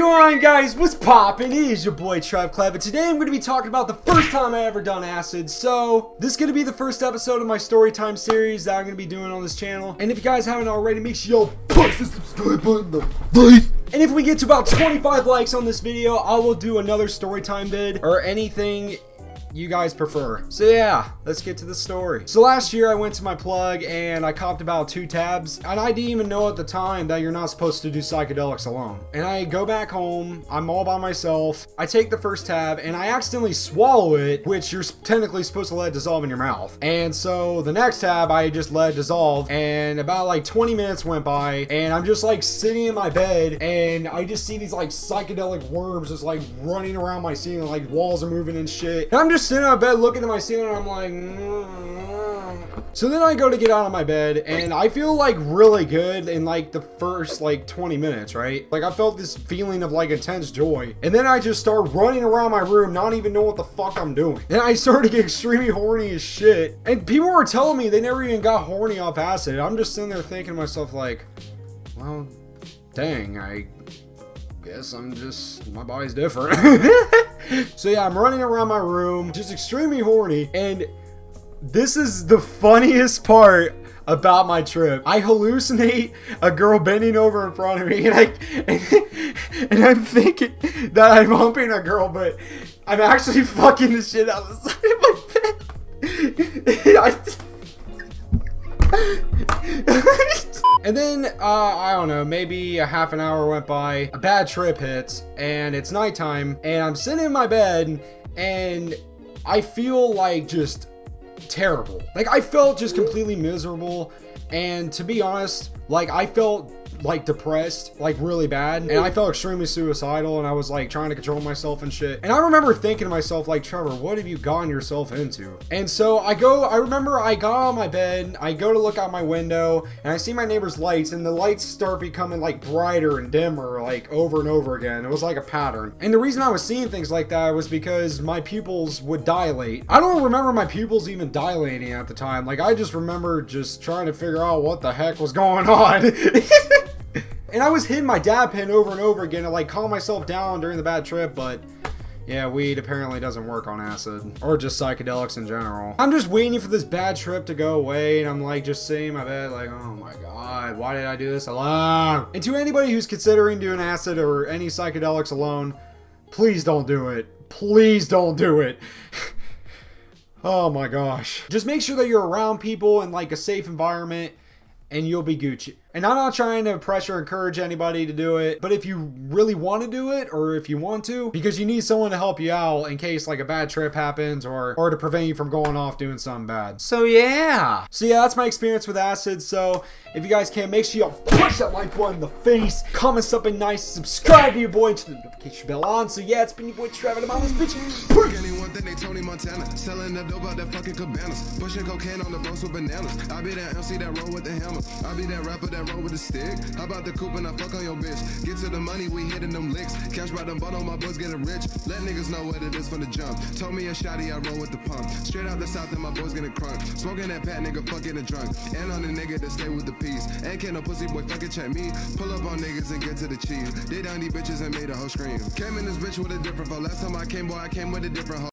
going on, guys? What's poppin'? It is your boy Trev Clev, and today I'm going to be talking about the first time I ever done acid. So this is going to be the first episode of my story time series that I'm going to be doing on this channel. And if you guys haven't already, make sure y'all push the subscribe button. And if we get to about 25 likes on this video, I will do another story time vid or anything you guys prefer. So yeah, let's get to the story. So last year I went to my plug and I copped about 2 tabs, and I didn't even know at the time that you're not supposed to do psychedelics alone. And I go back home, I'm all by myself, I take the first tab and I accidentally swallow it, which you're technically supposed to let it dissolve in your mouth. And so the next tab I just let it dissolve, and about like 20 minutes went by and I'm just like sitting in my bed and I just see these like psychedelic worms just like running around my ceiling, like walls are moving and shit. And I'm just sitting on bed looking at my ceiling and I'm like, So then I go to get out of my bed and I feel like really good in like the first like 20 minutes, right? Like I felt this feeling of like intense joy. And then I just start running around my room, not even know what the fuck I'm doing. And I started to get extremely horny as shit. And people were telling me they never even got horny off acid. I'm just sitting there thinking to myself like, well, dang, I guess I'm just, my body's different. So yeah, I'm running around my room, just extremely horny, and this is the funniest part about my trip. I hallucinate a girl bending over in front of me, and I'm thinking that I'm humping a girl, but I'm actually fucking the shit out of the side of my bed. And then, I don't know, maybe a half an hour went by, a bad trip hits, and it's nighttime, and I'm sitting in my bed, and I feel like just terrible. Like, I felt just completely miserable, and to be honest, like, I felt like depressed, like really bad, and I felt extremely suicidal, and I was like trying to control myself and shit. And I remember thinking to myself like, Trevor, what have you gotten yourself into? And so I remember I got on my bed, I go to look out my window, and I see my neighbor's lights, and the lights start becoming like brighter and dimmer, like over and over again. It was like a pattern. And the reason I was seeing things like that was because my pupils would dilate. I don't remember my pupils even dilating at the time. Like, I just remember just trying to figure out what the heck was going on. And I was hitting my dab pen over and over again to like calm myself down during the bad trip, but yeah, weed apparently doesn't work on acid, or just psychedelics in general. I'm just waiting for this bad trip to go away, and I'm like just sitting in my bed like, oh my god, why did I do this alone? And to anybody who's considering doing acid or any psychedelics alone, please don't do it. Please don't do it. Oh my gosh. Just make sure that you're around people in like a safe environment, and you'll be Gucci. And I'm not trying to pressure or encourage anybody to do it, but if you really want to do it, or if you want to, because you need someone to help you out in case like a bad trip happens, or to prevent you from going off doing something bad. So yeah, that's my experience with acid. So if you guys can, make sure y'all push that like button in the face, comment something nice, subscribe to your boy, to the notification bell on. So yeah, it's been your boy Trevor, and I'm on this bitch. Selling the dope out that fucking cabanas, pushing cocaine on the boats with bananas. I be that MC that roll with the hammer. I be that rapper that roll with the stick. How about the coupe and I fuck on your bitch? Get to the money, we hitting them licks. Cash by the bottle, my boys getting rich. Let niggas know what it is from the jump. Told me a shotty, I roll with the pump. Straight out the south and my boys getting crunk. Smoking that pat nigga, fuck getting drunk. And on the nigga that stay with the peace. And can no pussy boy fucking check me. Pull up on niggas and get to the cheese. They down these bitches and made a whole scream. Came in this bitch with a different phone. Last time I came, boy, I came with a different hoe.